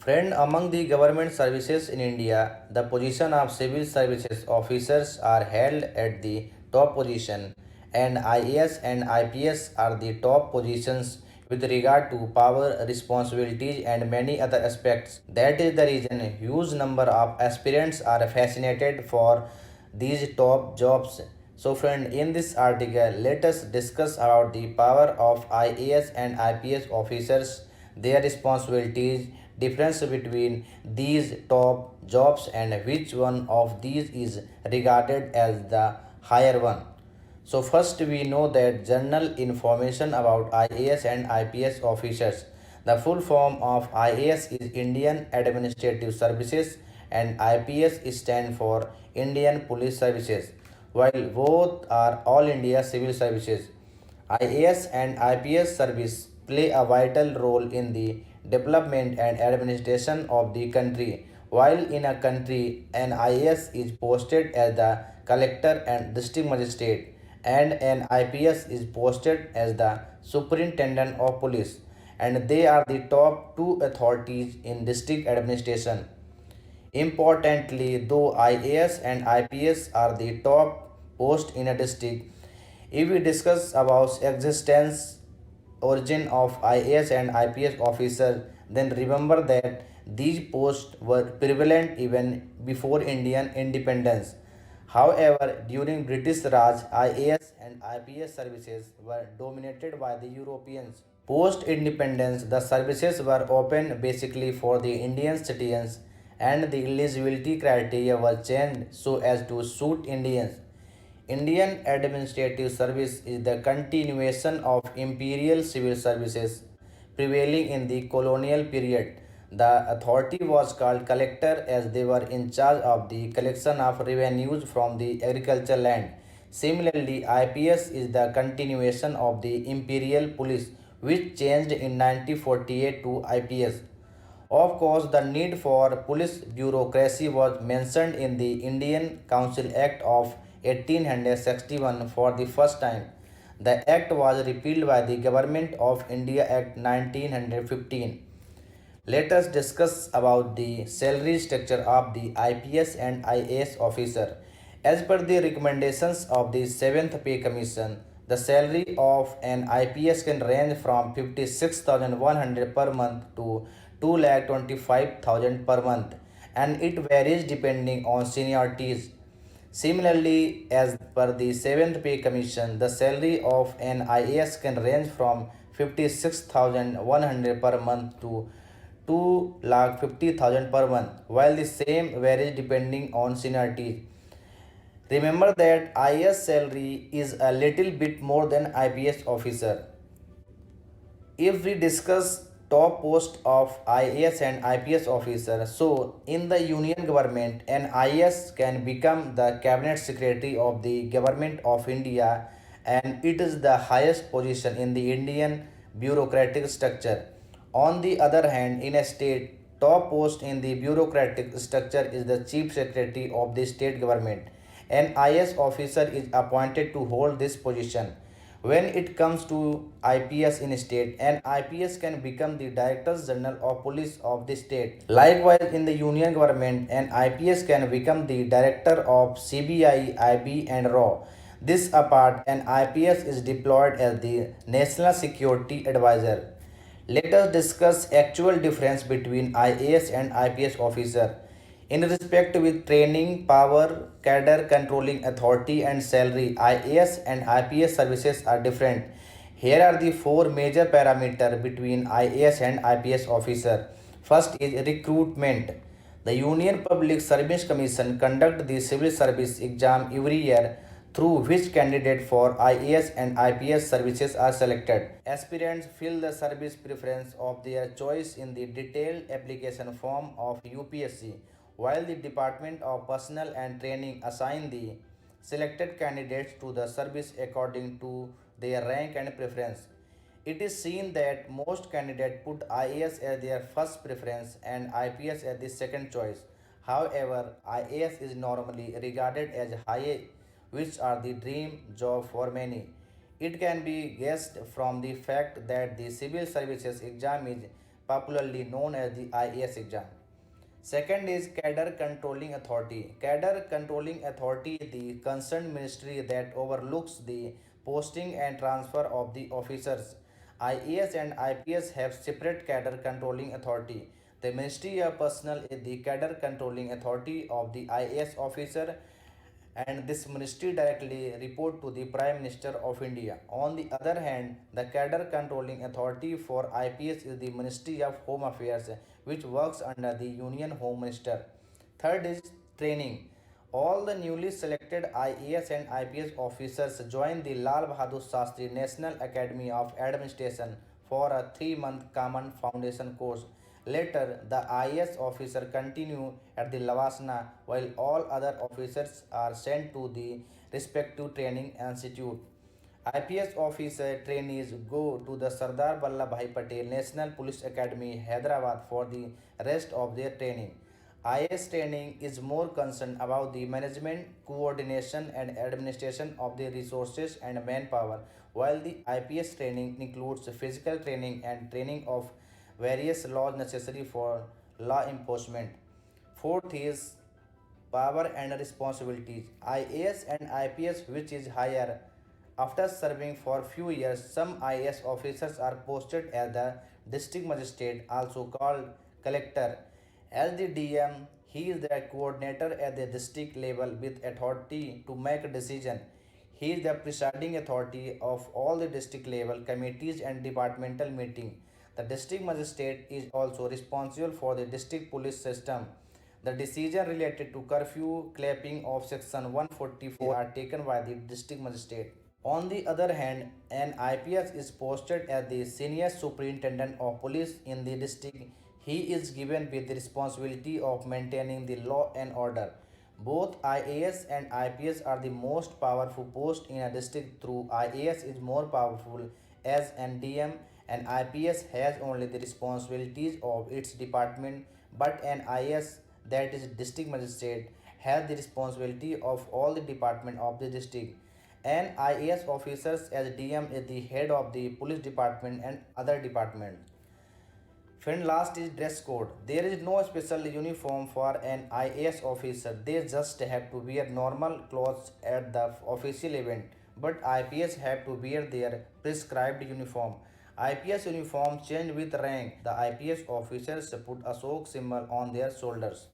Friend, among the government services in India, the position of civil services officers are held at the top position, and IAS and IPS are the top positions with regard to power, responsibilities, and many other aspects. That is the reason a huge number of aspirants are fascinated for these top jobs. So, friend, in this article, let us discuss about the power of IAS and IPS officers, their responsibilities, difference between these top jobs, and which one of these is regarded as the higher one. So first we know that general information about IAS and IPS officers. The full form of IAS is Indian Administrative Services and IPS stand for Indian Police Services. While both are all India civil services, IAS and IPS service play a vital role in the development and administration of the country. While in a country, an IAS is posted as the collector and district magistrate, and an IPS is posted as the superintendent of police, and they are the top two authorities in district administration. Importantly, though IAS and IPS are the top post in a district, if we discuss about existence, origin of IAS and IPS officer, then remember that these posts were prevalent even before Indian independence. However, during British Raj, IAS and IPS services were dominated by the Europeans. Post independence, the services were open basically for the Indian citizens, and the eligibility criteria were changed so as to suit Indians. Indian Administrative Service is the continuation of imperial civil services prevailing in the colonial period. The authority was called collector as they were in charge of the collection of revenues from the agricultural land. Similarly, IPS is the continuation of the imperial police which changed in 1948 to IPS. Of course, the need for police bureaucracy was mentioned in the Indian Council Act of 1861 for the first time. The act was repealed by the Government of India Act 1915. Let us discuss about the salary structure of the IPS and IAS officer. As per the recommendations of the 7th Pay Commission, the salary of an IPS can range from 56,100 per month to 2,25,000 per month, and it varies depending on seniorities. Similarly, as per the 7th Pay Commission, the salary of an IAS can range from 56,100 per month to 2,50,000 per month, while the same varies depending on seniority. Remember that IAS salary is a little bit more than IPS officer. If we discuss top post of IAS and IPS officer, so in the union government, an IAS can become the cabinet secretary of the government of India, and it is the highest position in the Indian bureaucratic structure. On the other hand, in a state, top post in the bureaucratic structure is the chief secretary of the state government. An IAS officer is appointed to hold this position. When it comes to IPS in state, an IPS can become the Director General of Police of the state. Likewise, in the union government, an IPS can become the Director of CBI, IB, and RAW. This apart, an IPS is deployed as the National Security Advisor. Let us discuss actual difference between IAS and IPS officer. In respect with training, power, cadre controlling authority and salary, IAS and IPS services are different. Here are the four major parameters between IAS and IPS officer. First is recruitment. The Union Public Service Commission conduct the civil service exam every year through which candidate for IAS and IPS services are selected. Aspirants fill the service preference of their choice in the detailed application form of UPSC, while the Department of Personnel and Training assign the selected candidates to the service according to their rank and preference. It is seen that most candidates put IAS as their first preference and IPS as the second choice. However, IAS is normally regarded as high, which are the dream job for many. It can be guessed from the fact that the civil services exam is popularly known as the IAS exam. Second is Cadre Controlling Authority. Cadre Controlling Authority is the concerned ministry that overlooks the posting and transfer of the officers. IAS and IPS have separate cadre controlling authority. The Ministry of Personnel is the cadre controlling authority of the IAS officer, and this ministry directly report to the Prime Minister of India. On the other hand, the cadre controlling authority for IPS is the Ministry of Home Affairs, which works under the Union Home Minister. Third is training. All the newly selected IAS and IPS officers join the Lal Bahadur Shastri National Academy of Administration for a 3-month common foundation course. Later, the IAS officer continue at the Lavasana while all other officers are sent to the respective training institute. IPS officer trainees go to the Sardar Vallabhbhai Patel National Police Academy, Hyderabad for the rest of their training. IAS training is more concerned about the management, coordination, and administration of the resources and manpower, while the IPS training includes physical training and training of various laws necessary for law enforcement. Fourth is power and responsibilities. IAS and IPS, which is higher. After serving for few years, some IAS officers are posted as the district magistrate, also called collector. As the DM, he is the coordinator at the district level with authority to make a decision. He is the presiding authority of all the district level committees and departmental meeting. The district magistrate is also responsible for the district police system. The decision related to curfew clapping of section 144 are taken by the district magistrate. On the other hand, an IPS is posted as the senior superintendent of police in the district. He is given with the responsibility of maintaining the law and order. Both IAS and IPS are the most powerful post in a district. Through IAS is more powerful as an DM, and IPS has only the responsibilities of its department, but an IAS, that is district magistrate, has the responsibility of all the department of the district. And IAS officers as DM is the head of the police department and other departments. Friend, last is dress code. There is no special uniform for an IAS officer. They just have to wear normal clothes at the official event. But IPS have to wear their prescribed uniform. IPS uniform change with rank. The IPS officers put Ashok symbol on their shoulders.